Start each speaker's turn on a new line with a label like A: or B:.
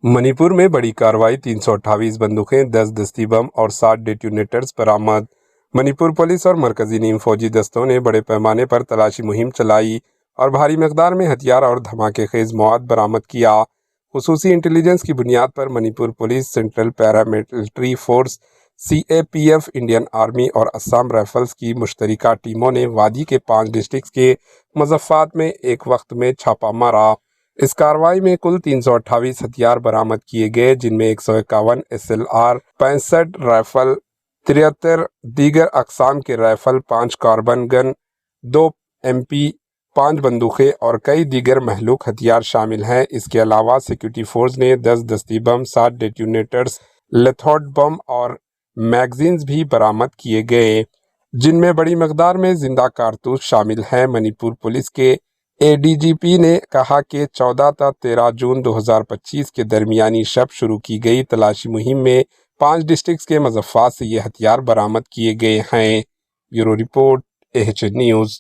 A: منی پور میں بڑی کارروائی 328 بندوقیں 10 دستی بم اور 60 ڈیٹونیٹرز برآمد۔ منی پور پولیس اور مرکزی نیم فوجی دستوں نے بڑے پیمانے پر تلاشی مہم چلائی اور بھاری مقدار میں ہتھیار اور دھماکے خیز مواد برآمد کیا۔ خصوصی انٹیلیجنس کی بنیاد پر منی پور police, central paramilitary force, CAPF، Indian army اور آسام رائفلز کی مشترکہ ٹیموں نے وادی کے 5 ڈسٹرکٹس کے مضافات میں ایک وقت میں چھاپہ مارا۔ اس کارروائی میں کل 328 ہتھیار برآمد کیے گئے، جن میں 151 SLR، 65 رائفل، 73 دیگر اقسام کے رائفل، 5 کاربن گن، 2 MP، 5 بندوقیں اور کئی دیگر مہلوک ہتھیار شامل ہیں۔ اس کے علاوہ سیکورٹی فورس نے 10 دستی بم، 60 ڈیٹونیٹرز، لیتھوڈ بم اور میگزینز بھی برآمد کیے گئے، جن میں بڑی مقدار میں زندہ کارتوس شامل ہیں۔ منی پور پولیس کے ADGP نے کہا کہ 14 تا 13 جون 2025 کے درمیانی شب شروع کی گئی تلاشی مہم میں 5 ڈسٹرکٹس کے مضافات سے یہ ہتھیار برآمد کیے گئے ہیں۔ Bureau report AHN news.